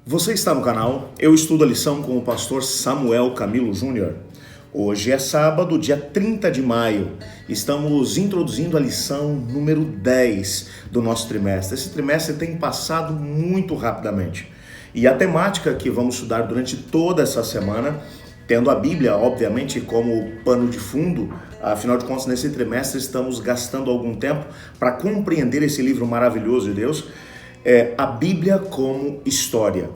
Você está no canal Eu Estudo a Lição com o pastor Samuel Camilo Júnior. Hoje é sábado, dia 30 de maio. Estamos introduzindo a lição número 10 do nosso trimestre. Esse trimestre tem passado muito rapidamente. E a temática que vamos estudar durante toda essa semana, tendo a Bíblia, obviamente, como pano de fundo, afinal de contas, nesse trimestre estamos gastando algum tempo para compreender esse livro maravilhoso de Deus, a Bíblia como história.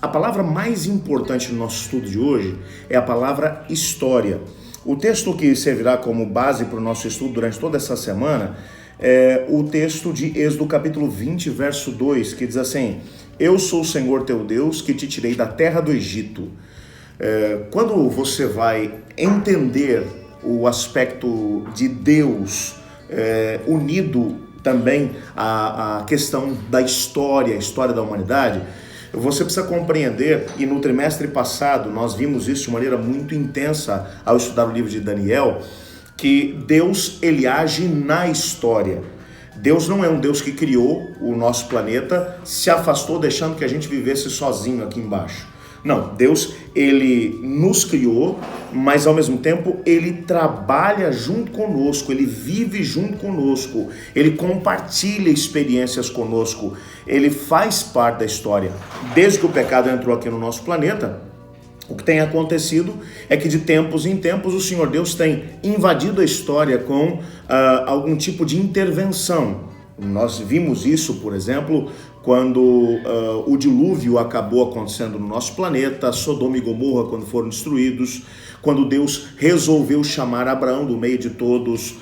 A palavra mais importante no nosso estudo de hoje é a palavra história. O texto que servirá como base para o nosso estudo durante toda essa semana é o texto de Êxodo capítulo 20, verso 2, que diz assim: Eu sou o Senhor teu Deus, que te tirei da terra do Egito. Quando você vai entender o aspecto de Deus unido também à questão da história, a história da humanidade, você precisa compreender, e no trimestre passado nós vimos isso de maneira muito intensa ao estudar o livro de Daniel, que Deus, ele age na história. Deus não é um Deus que criou o nosso planeta, se afastou deixando que a gente vivesse sozinho aqui embaixo. Não, Deus, ele nos criou, mas ao mesmo tempo ele trabalha junto conosco, ele vive junto conosco, ele compartilha experiências conosco, ele faz parte da história. Desde que o pecado entrou aqui no nosso planeta, o que tem acontecido é que de tempos em tempos o Senhor Deus tem invadido a história com algum tipo de intervenção. Nós vimos isso, por exemplo, quando o dilúvio acabou acontecendo no nosso planeta, Sodoma e Gomorra quando foram destruídos, quando Deus resolveu chamar Abraão do meio de todas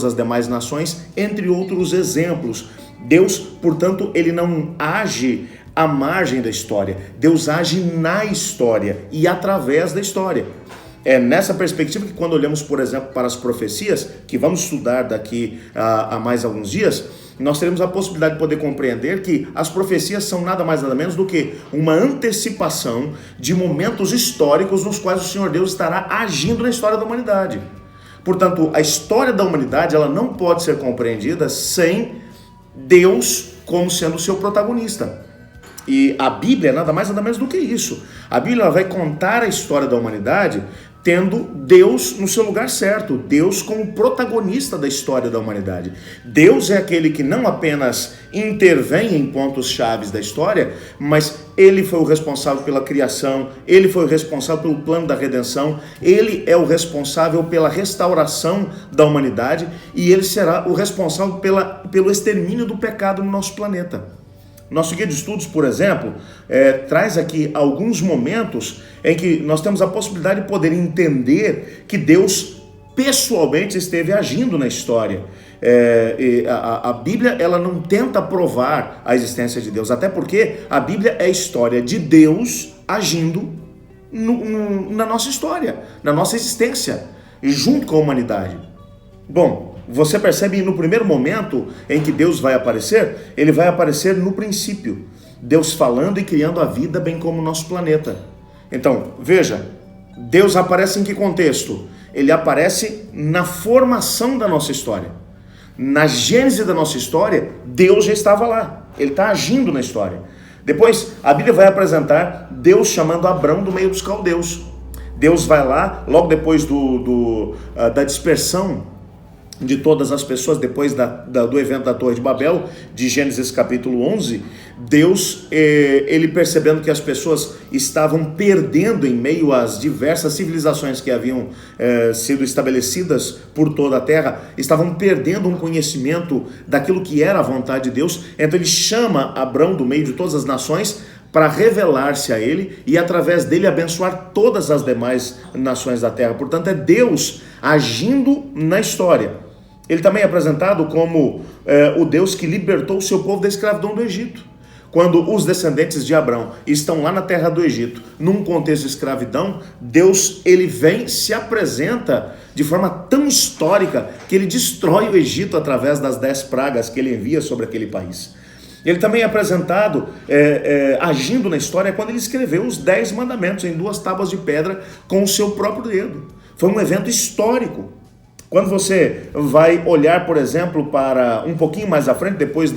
as demais nações, entre outros exemplos. Deus, portanto, ele não age à margem da história, Deus age na história e através da história. É nessa perspectiva que quando olhamos, por exemplo, para as profecias, que vamos estudar daqui a mais alguns dias, nós teremos a possibilidade de poder compreender que as profecias são nada mais nada menos do que uma antecipação de momentos históricos nos quais o Senhor Deus estará agindo na história da humanidade. Portanto, a história da humanidade ela não pode ser compreendida sem Deus como sendo o seu protagonista. E a Bíblia é nada mais nada menos do que isso. A Bíblia vai contar a história da humanidade tendo Deus no seu lugar certo, Deus como protagonista da história da humanidade. Deus é aquele que não apenas intervém em pontos chaves da história, mas ele foi o responsável pela criação, ele foi o responsável pelo plano da redenção, ele é o responsável pela restauração da humanidade e ele será o responsável pelo extermínio do pecado no nosso planeta. Nosso guia de estudos, por exemplo, traz aqui alguns momentos em que nós temos a possibilidade de poder entender que Deus pessoalmente esteve agindo na história. A Bíblia ela não tenta provar a existência de Deus, até porque a Bíblia é a história de Deus agindo na nossa história, na nossa existência, junto com a humanidade. Bom, você percebe no primeiro momento em que Deus vai aparecer, ele vai aparecer no princípio, Deus falando e criando a vida bem como o nosso planeta. Então, veja, Deus aparece em que contexto? Ele aparece na formação da nossa história. Na gênese da nossa história, Deus já estava lá, ele está agindo na história. Depois, a Bíblia vai apresentar Deus chamando Abrão do meio dos caldeus. Deus vai lá, logo depois da dispersão de todas as pessoas, depois do evento da Torre de Babel, de Gênesis capítulo 11, Deus, ele percebendo que as pessoas estavam perdendo em meio às diversas civilizações que haviam sido estabelecidas por toda a terra, estavam perdendo um conhecimento daquilo que era a vontade de Deus, então ele chama Abrão do meio de todas as nações para revelar-se a ele e através dele abençoar todas as demais nações da terra. Portanto, é Deus agindo na história. Ele também é apresentado como o Deus que libertou o seu povo da escravidão do Egito. Quando os descendentes de Abrão estão lá na terra do Egito, num contexto de escravidão, Deus ele vem, se apresenta de forma tão histórica que ele destrói o Egito através das 10 pragas que ele envia sobre aquele país. Ele também é apresentado agindo na história quando ele escreveu os 10 mandamentos em 2 tábuas de pedra com o seu próprio dedo. Foi um evento histórico. Quando você vai olhar, por exemplo, para um pouquinho mais à frente, depois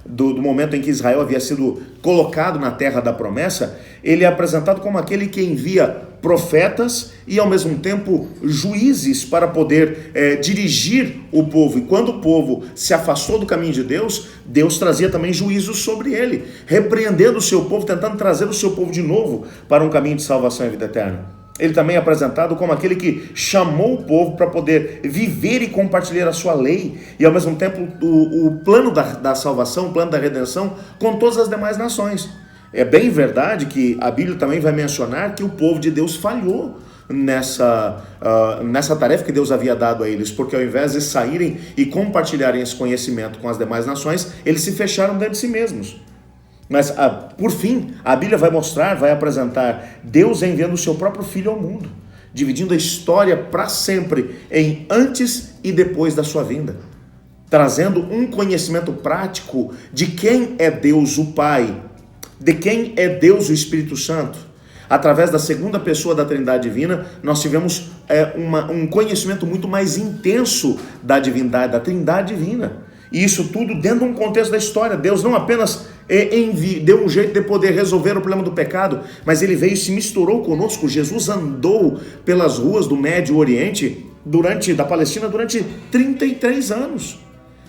do momento em que Israel havia sido colocado na terra da promessa, ele é apresentado como aquele que envia profetas e ao mesmo tempo juízes para poder dirigir o povo. E quando o povo se afastou do caminho de Deus, Deus trazia também juízos sobre ele, repreendendo o seu povo, tentando trazer o seu povo de novo para um caminho de salvação e vida eterna. Ele também é apresentado como aquele que chamou o povo para poder viver e compartilhar a sua lei, e ao mesmo tempo o plano da salvação, o plano da redenção com todas as demais nações. É bem verdade que a Bíblia também vai mencionar que o povo de Deus falhou nessa tarefa que Deus havia dado a eles, porque ao invés de saírem e compartilharem esse conhecimento com as demais nações, eles se fecharam dentro de si mesmos. Mas, por fim, a Bíblia vai mostrar, vai apresentar Deus enviando o seu próprio Filho ao mundo, dividindo a história para sempre em antes e depois da sua vinda, trazendo um conhecimento prático de quem é Deus o Pai, de quem é Deus o Espírito Santo. Através da segunda pessoa da Trindade Divina, nós tivemos um conhecimento muito mais intenso da divindade, da Trindade Divina. E isso tudo dentro de um contexto da história. Deus não apenas deu um jeito de poder resolver o problema do pecado, mas ele veio e se misturou conosco. Jesus andou pelas ruas do Médio Oriente, da Palestina, durante 33 anos.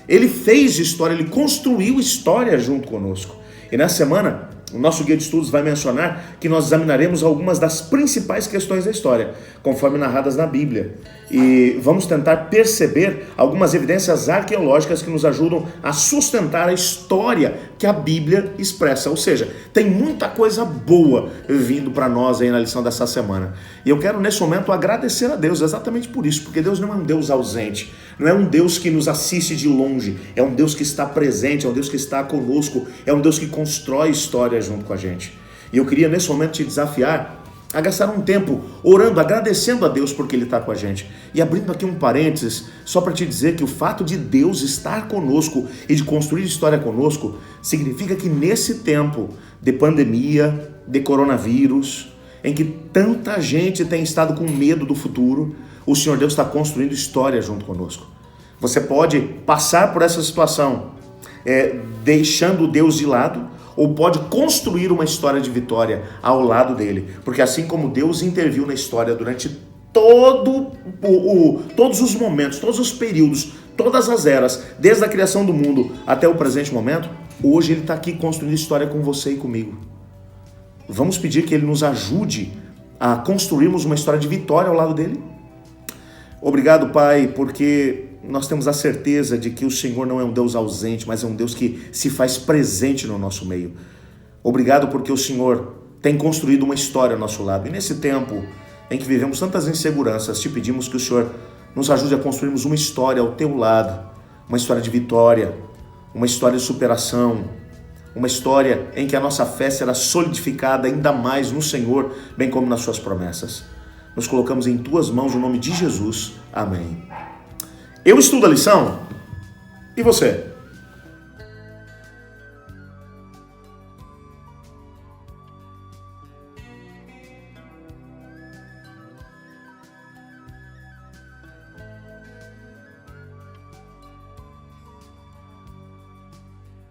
Ele fez história, ele construiu história junto conosco. E nessa semana, o nosso guia de estudos vai mencionar que nós examinaremos algumas das principais questões da história, conforme narradas na Bíblia. E vamos tentar perceber algumas evidências arqueológicas que nos ajudam a sustentar a história que a Bíblia expressa. Ou seja, tem muita coisa boa vindo para nós aí na lição dessa semana. E eu quero nesse momento agradecer a Deus exatamente por isso, porque Deus não é um Deus ausente, não é um Deus que nos assiste de longe, é um Deus que está presente, é um Deus que está conosco, é um Deus que constrói história junto com a gente. E eu queria nesse momento te desafiar a gastar um tempo orando, agradecendo a Deus porque Ele está com a gente. E abrindo aqui um parênteses, só para te dizer que o fato de Deus estar conosco e de construir história conosco, significa que nesse tempo de pandemia, de coronavírus, em que tanta gente tem estado com medo do futuro, o Senhor Deus está construindo história junto conosco. Você pode passar por essa situação deixando Deus de lado, ou pode construir uma história de vitória ao lado dele, porque assim como Deus interviu na história durante todos os momentos, todos os períodos, todas as eras, desde a criação do mundo até o presente momento, hoje Ele está aqui construindo história com você e comigo. Vamos pedir que Ele nos ajude a construirmos uma história de vitória ao lado dele? Obrigado, Pai, porque nós temos a certeza de que o Senhor não é um Deus ausente, mas é um Deus que se faz presente no nosso meio. Obrigado porque o Senhor tem construído uma história ao nosso lado. E nesse tempo em que vivemos tantas inseguranças, te pedimos que o Senhor nos ajude a construirmos uma história ao teu lado, uma história de vitória, uma história de superação, uma história em que a nossa fé será solidificada ainda mais no Senhor, bem como nas suas promessas. Nos colocamos em tuas mãos no nome de Jesus. Amém. Eu estudo a lição. E você?